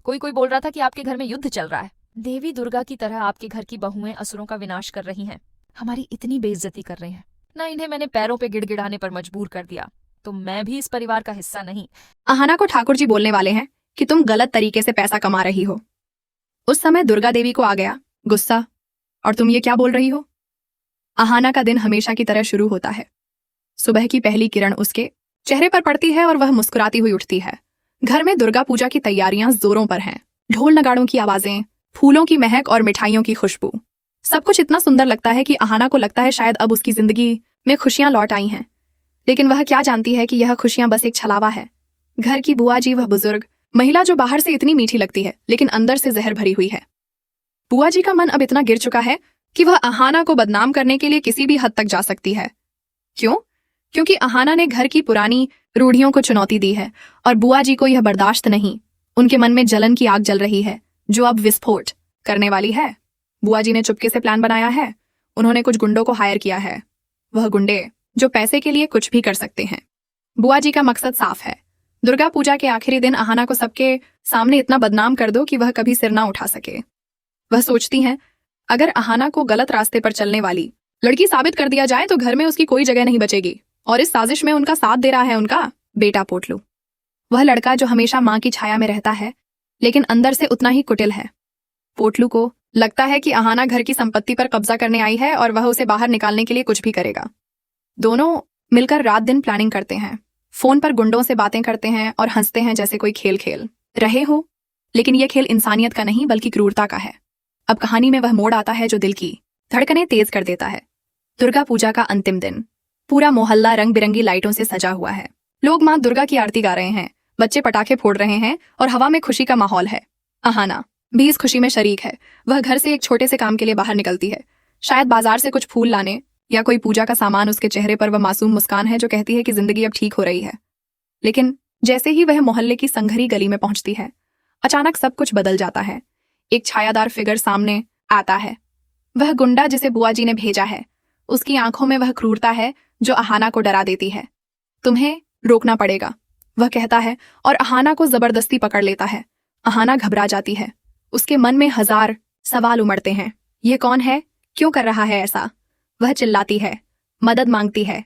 कोई कोई बोल रहा था कि आपके घर में युद्ध चल रहा है। देवी दुर्गा की तरह आपके घर की बहुएं असुरों का विनाश कर रही हैं, हमारी इतनी बेइज्जती कर रही हैं। ना इन्हें मैंने पैरों पे गिड़गिड़ाने पर मजबूर कर दिया, तो मैं भी इस परिवार का हिस्सा नहीं। अहाना को ठाकुर जी बोलने वाले हैं कि तुम गलत तरीके से पैसा कमा रही हो। उस समय दुर्गा देवी को आ गया गुस्सा, और तुम ये क्या बोल रही हो। अहाना का दिन हमेशा की तरह शुरू होता है। सुबह की पहली किरण उसके चेहरे पर पड़ती है और वह मुस्कुराती हुई उठती है। घर में दुर्गा पूजा की तैयारियां जोरों पर हैं। ढोल नगाड़ों की आवाजें, फूलों की महक और मिठाइयों की खुशबू, सब कुछ इतना सुंदर लगता है कि अहाना को लगता है शायद अब उसकी जिंदगी में खुशियां लौट आई हैं। लेकिन वह क्या जानती है कि यह खुशियां बस एक छलावा है। घर की बुआ जी, वह बुजुर्ग महिला जो बाहर से इतनी मीठी लगती है लेकिन अंदर से जहर भरी हुई है। बुआ जी का मन अब इतना गिर चुका है कि वह अहाना को बदनाम करने के लिए किसी भी हद तक जा सकती है। क्यों? क्योंकि अहाना ने घर की पुरानी रूढ़ियों को चुनौती दी है और बुआ जी को यह बर्दाश्त नहीं। उनके मन में जलन की आग जल रही है जो अब विस्फोट करने वाली है। बुआ जी ने चुपके से प्लान बनाया है। उन्होंने कुछ गुंडों को हायर किया है, वह गुंडे जो पैसे के लिए कुछ भी कर सकते हैं। बुआ जी का मकसद साफ है, दुर्गा पूजा के आखिरी दिन अहाना को सबके सामने इतना बदनाम कर दो कि वह कभी सिर ना उठा सके। वह सोचती हैं अगर अहाना को गलत रास्ते पर चलने वाली लड़की साबित कर दिया जाए तो घर में उसकी कोई जगह नहीं बचेगी। और इस साजिश में उनका साथ दे रहा है उनका बेटा पोटलू, वह लड़का जो हमेशा मां की छाया में रहता है लेकिन अंदर से उतना ही कुटिल है। पोटलू को लगता है कि अहाना घर की संपत्ति पर कब्जा करने आई है और वह उसे बाहर निकालने के लिए कुछ भी करेगा। दोनों मिलकर रात दिन प्लानिंग करते हैं, फोन पर गुंडों से बातें करते हैं और हंसते हैं जैसे कोई खेल खेल रहे हो। लेकिन यह खेल इंसानियत का नहीं बल्कि क्रूरता का है। अब कहानी में वह मोड़ आता है जो दिल की धड़कनें तेज कर देता है। दुर्गा पूजा का अंतिम दिन, पूरा मोहल्ला रंग बिरंगी लाइटों से सजा हुआ है। लोग मां दुर्गा की आरती गा रहे हैं, बच्चे पटाखे फोड़ रहे हैं और हवा में खुशी का माहौल है। अहाना भी इस खुशी में शरीक है। वह घर से एक छोटे से काम के लिए बाहर निकलती है, शायद बाजार से कुछ फूल लाने या कोई पूजा का सामान। उसके चेहरे पर वह मासूम मुस्कान है जो कहती है कि जिंदगी अब ठीक हो रही है। लेकिन जैसे ही वह मोहल्ले की संघरी गली में पहुंचती है, अचानक सब कुछ बदल जाता है। एक छायादार फिगर सामने आता है, वह गुंडा जिसे बुआ जी ने भेजा है। उसकी आंखों में वह क्रूरता है जो अहाना को डरा देती है। तुम्हें रोकना पड़ेगा, वह कहता है और अहाना को जबरदस्ती पकड़ लेता है। अहाना घबरा जाती है, उसके मन में हजार सवाल उमड़ते हैं। यह कौन है, क्यों कर रहा है ऐसा? वह चिल्लाती है, मदद मांगती है,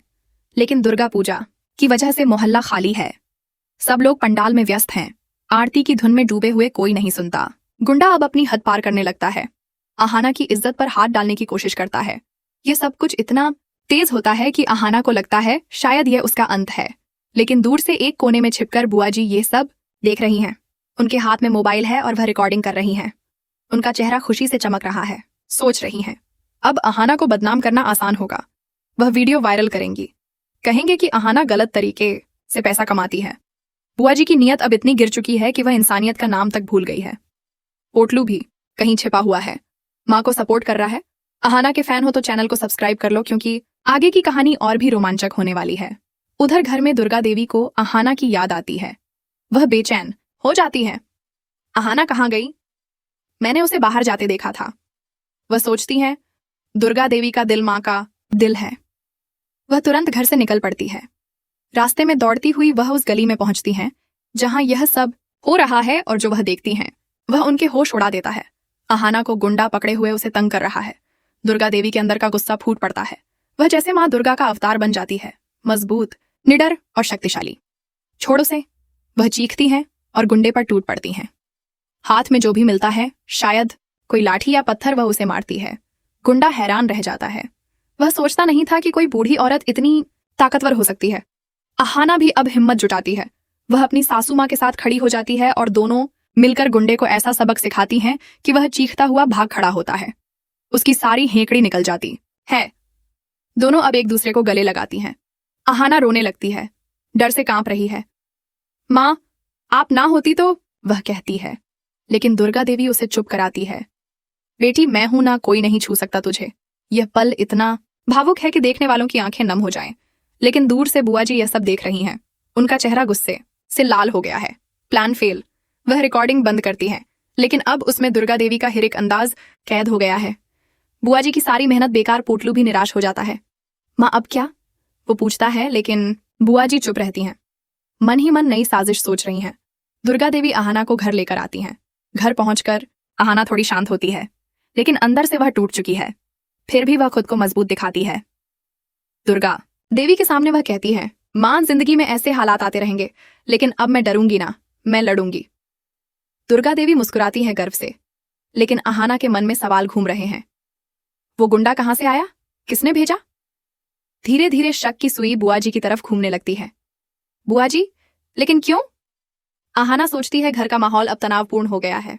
लेकिन दुर्गा पूजा की वजह से मोहल्ला खाली है। सब लोग पंडाल में व्यस्त हैं, आरती की धुन में डूबे हुए कोई नहीं सुनता। गुंडा अब अपनी हद पार करने लगता है, अहाना की इज्जत पर हाथ डालने की कोशिश करता है। यह सब कुछ इतना तेज होता है कि अहाना को लगता है शायद यह उसका अंत है। लेकिन दूर से एक कोने में छिपकर बुआ जी ये सब देख रही हैं। उनके हाथ में मोबाइल है और वह रिकॉर्डिंग कर रही हैं। उनका चेहरा खुशी से चमक रहा है। सोच रही हैं अब अहाना को बदनाम करना आसान होगा। वह वीडियो वायरल करेंगी, कहेंगे कि अहाना गलत तरीके से पैसा कमाती है। बुआ जी की नीयत अब इतनी गिर चुकी है कि वह इंसानियत का नाम तक भूल गई है। पोटलू भी कहीं छिपा हुआ है, माँ को सपोर्ट कर रहा है। अहाना के फैन हो तो चैनल को सब्सक्राइब कर लो क्योंकि आगे की कहानी और भी रोमांचक होने वाली है। उधर घर में दुर्गा देवी को अहाना की याद आती है। वह बेचैन हो जाती है। अहाना कहाँ गई? मैंने उसे बाहर जाते देखा था। वह सोचती है दुर्गा देवी का दिल माँ का दिल है। वह तुरंत घर से निकल पड़ती है। रास्ते में दौड़ती हुई वह उस गली में पहुंचती है जहां यह सब हो रहा है और जो वह देखती हैं वह उनके होश उड़ा देता है। अहाना को गुंडा पकड़े हुए उसे तंग कर रहा है। दुर्गा देवी के अंदर का गुस्सा फूट पड़ता है। वह जैसे माँ दुर्गा का अवतार बन जाती है, मजबूत, निडर और शक्तिशाली। छोड़ उसे, वह चीखती हैं और गुंडे पर टूट पड़ती हैं। हाथ में जो भी मिलता है, शायद कोई लाठी या पत्थर, वह उसे मारती है। गुंडा हैरान रह जाता है। वह सोचता नहीं था कि कोई बूढ़ी औरत इतनी ताकतवर हो सकती है। अहाना भी अब हिम्मत जुटाती है। वह अपनी सासू माँ के साथ खड़ी हो जाती है और दोनों मिलकर गुंडे को ऐसा सबक सिखाती हैं कि वह चीखता हुआ भाग खड़ा होता है। उसकी सारी हेकड़ी निकल जाती है। दोनों अब एक दूसरे को गले लगाती हैं। अहाना रोने लगती है, डर से कांप रही है। माँ, आप ना होती तो, वह कहती है। लेकिन दुर्गा देवी उसे चुप कराती है। बेटी, मैं हूं ना, कोई नहीं छू सकता तुझे। यह पल इतना भावुक है कि देखने वालों की आंखें नम हो जाएं। लेकिन दूर से बुआ जी यह सब देख रही हैं। उनका चेहरा गुस्से से लाल हो गया है। Plan fail. वह रिकॉर्डिंग बंद करती है, लेकिन अब उसमें दुर्गा देवी का हिरिक अंदाज कैद हो गया है। बुआ जी की सारी मेहनत बेकार। पोटलू भी निराश हो जाता है। माँ, अब क्या? वो पूछता है, लेकिन बुआ जी चुप रहती हैं। मन ही मन नई साजिश सोच रही हैं। दुर्गा देवी अहाना को घर लेकर आती हैं। घर पहुंचकर अहाना थोड़ी शांत होती है, लेकिन अंदर से वह टूट चुकी है। फिर भी वह खुद को मजबूत दिखाती है। दुर्गा देवी के सामने वह कहती है, मां, जिंदगी में ऐसे हालात आते रहेंगे, लेकिन अब मैं डरूंगी ना, मैं लड़ूंगी। दुर्गा देवी मुस्कुराती है गर्व से, लेकिन अहाना के मन में सवाल घूम रहे हैं। वो गुंडा कहां से आया? किसने भेजा? धीरे धीरे शक की सुई बुआ जी की तरफ घूमने लगती है। बुआ जी, लेकिन क्यों? अहाना सोचती है घर का माहौल अब तनावपूर्ण हो गया है।